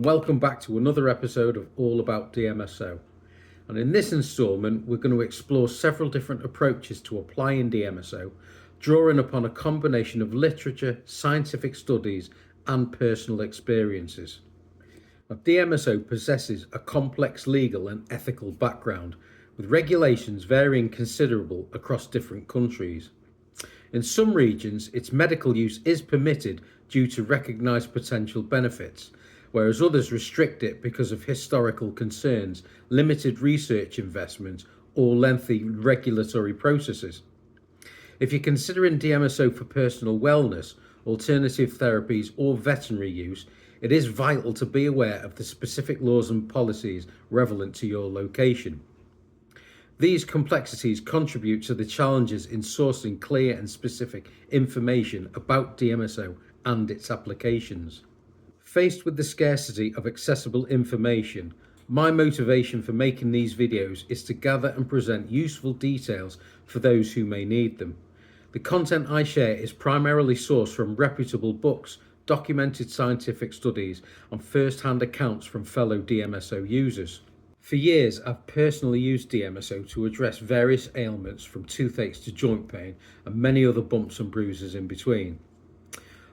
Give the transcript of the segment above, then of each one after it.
welcome back to another episode of All About DMSO. And in this instalment, we're going to explore several different approaches to applying DMSO, drawing upon a combination of literature, scientific studies, and personal experiences. Now, DMSO possesses a complex legal and ethical background, with regulations varying considerably across different countries. In some regions, its medical use is permitted due to recognised potential benefits, whereas others restrict it because of historical concerns, limited research investment, or lengthy regulatory processes. If you're considering DMSO for personal wellness, alternative therapies, or veterinary use, it is vital to be aware of the specific laws and policies relevant to your location. These complexities contribute to the challenges in sourcing clear and specific information about DMSO and its applications. Faced with the scarcity of accessible information, my motivation for making these videos is to gather and present useful details for those who may need them. The content I share is primarily sourced from reputable books, documented scientific studies, and first-hand accounts from fellow DMSO users. For years, I've personally used DMSO to address various ailments from toothaches to joint pain and many other bumps and bruises in between.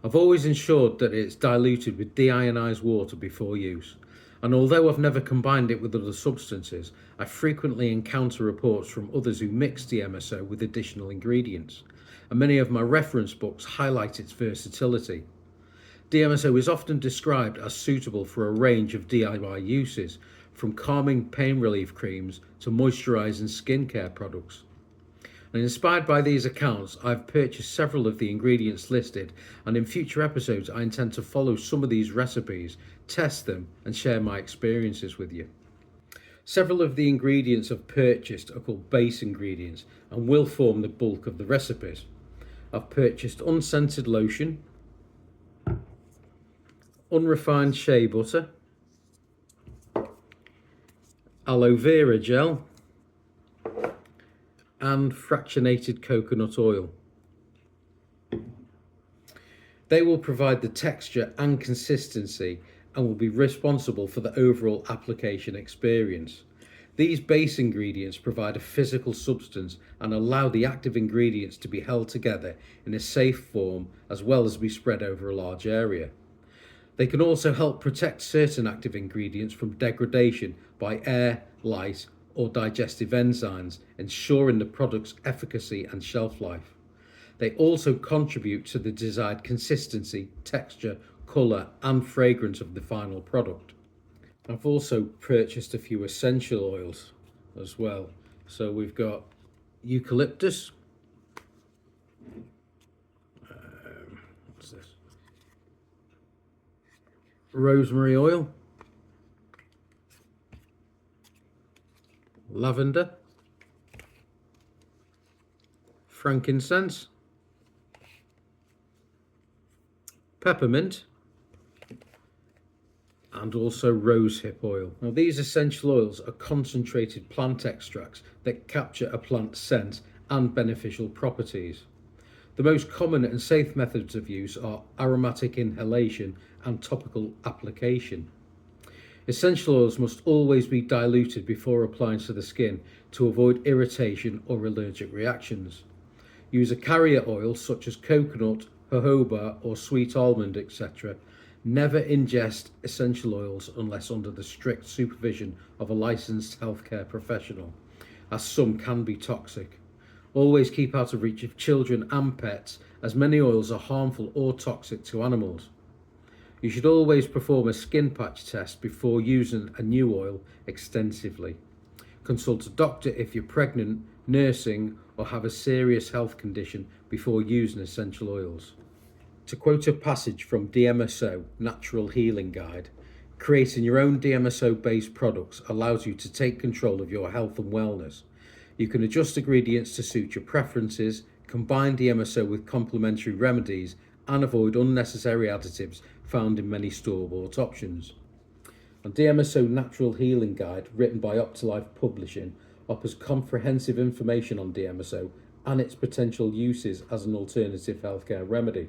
I've always ensured that it's diluted with deionized water before use, and although I've never combined it with other substances, I frequently encounter reports from others who mix DMSO with additional ingredients, and many of my reference books highlight its versatility. DMSO is often described as suitable for a range of DIY uses, from calming pain relief creams to moisturising skincare products. And inspired by these accounts, I've purchased several of the ingredients listed, and in future episodes I intend to follow some of these recipes, test them, and share my experiences with you. Several of the ingredients I've purchased are called base ingredients and will form the bulk of the recipes. I've purchased unscented lotion, unrefined shea butter, aloe vera gel, and fractionated coconut oil. They will provide the texture and consistency and will be responsible for the overall application experience. These base ingredients provide a physical substance and allow the active ingredients to be held together in a safe form as well as be spread over a large area. They can also help protect certain active ingredients from degradation by air, light, or digestive enzymes, ensuring the product's efficacy and shelf life. They also contribute to the desired consistency, texture, colour, and fragrance of the final product. I've also purchased a few essential oils as well. So we've got eucalyptus, what's this? Rosemary oil, lavender, frankincense, peppermint, and also rosehip oil. Now, these essential oils are concentrated plant extracts that capture a plant's scent and beneficial properties. The most common and safe methods of use are aromatic inhalation and topical application. Essential oils must always be diluted before applying to the skin to avoid irritation or allergic reactions. Use a carrier oil such as coconut, jojoba, or sweet almond, etc. Never ingest essential oils unless under the strict supervision of a licensed healthcare professional, as some can be toxic. Always keep out of reach of children and pets, as many oils are harmful or toxic to animals. You should always perform a skin patch test before using a new oil extensively. Consult a doctor if you're pregnant, nursing, or have a serious health condition before using essential oils. To quote a passage from DMSO Natural Healing Guide, creating your own DMSO-based products allows you to take control of your health and wellness. You can adjust ingredients to suit your preferences, combine DMSO with complementary remedies, and avoid unnecessary additives found in many store-bought options. A DMSO Natural Healing Guide, written by Optilife Publishing, offers comprehensive information on DMSO and its potential uses as an alternative healthcare remedy.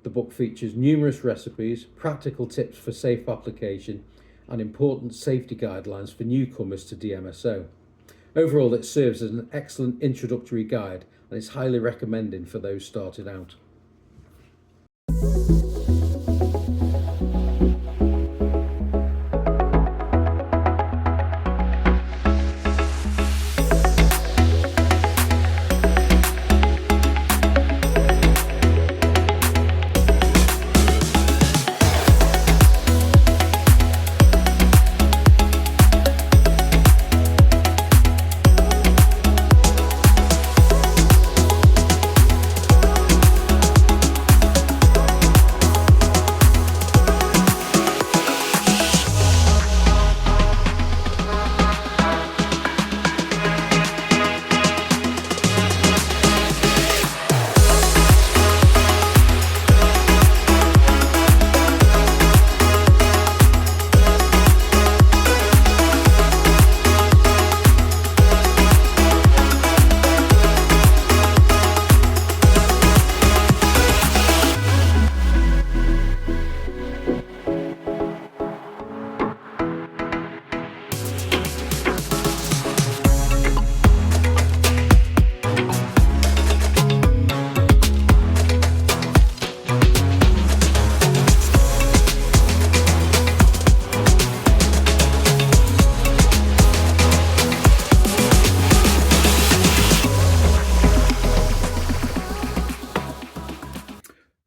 The book features numerous recipes, practical tips for safe application, and important safety guidelines for newcomers to DMSO. Overall, it serves as an excellent introductory guide and is highly recommended for those starting out.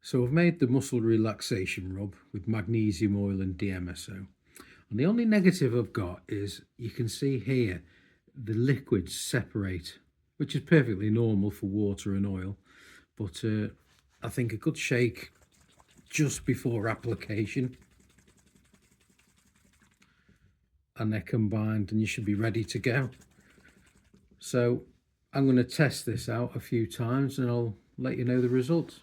So I've made the muscle relaxation rub with magnesium oil and DMSO. And the only negative I've got is you can see here the liquids separate, which is perfectly normal for water and oil. But I think a good shake just before application, and they're combined and you should be ready to go. So I'm going to test this out a few times and I'll let you know the results.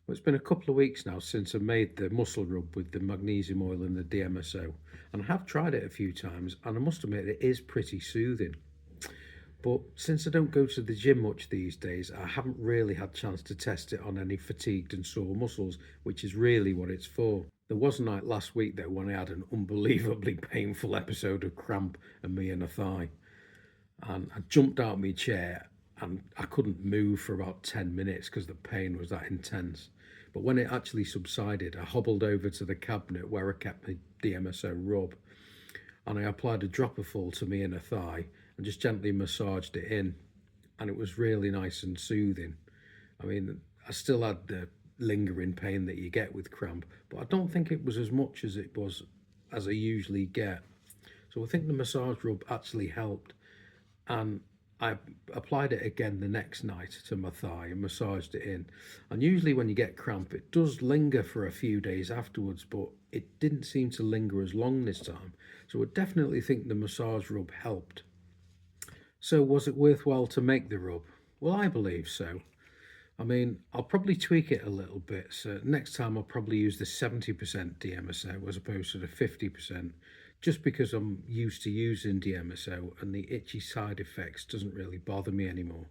It's been a couple of weeks now since I made the muscle rub with the magnesium oil and the DMSO, and I have tried it a few times and I must admit it is pretty soothing. But since I don't go to the gym much these days, I haven't really had a chance to test it on any fatigued and sore muscles, which is really what it's for. There was a night last week though when I had an unbelievably painful episode of cramp in me and a thigh, and I jumped out of my chair and I couldn't move for about 10 minutes because the pain was that intense. But when it actually subsided, I hobbled over to the cabinet where I kept my DMSO rub, and I applied a dropper full to my inner thigh and just gently massaged it in, and it was really nice and soothing. I mean, I still had the lingering pain that you get with cramp, but I don't think it was as much as it was as I usually get. So I think the massage rub actually helped, and I applied it again the next night to my thigh and massaged it in. And usually when you get cramp, it does linger for a few days afterwards, but it didn't seem to linger as long this time. So I definitely think the massage rub helped. So was it worthwhile to make the rub? Well, I believe so. I mean, I'll probably tweak it a little bit. So next time I'll probably use the 70% DMSO as opposed to the 50%. Just because I'm used to using DMSO and the itchy side effects doesn't really bother me anymore.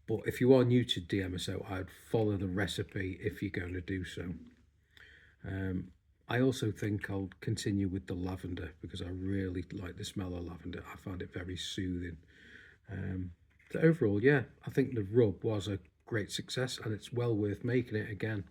But if you are new to DMSO, I'd follow the recipe if you're going to do so. I also think I'll continue with the lavender because I really like the smell of lavender. I find it very soothing. So overall, yeah, I think the rub was a great success and it's well worth making it again.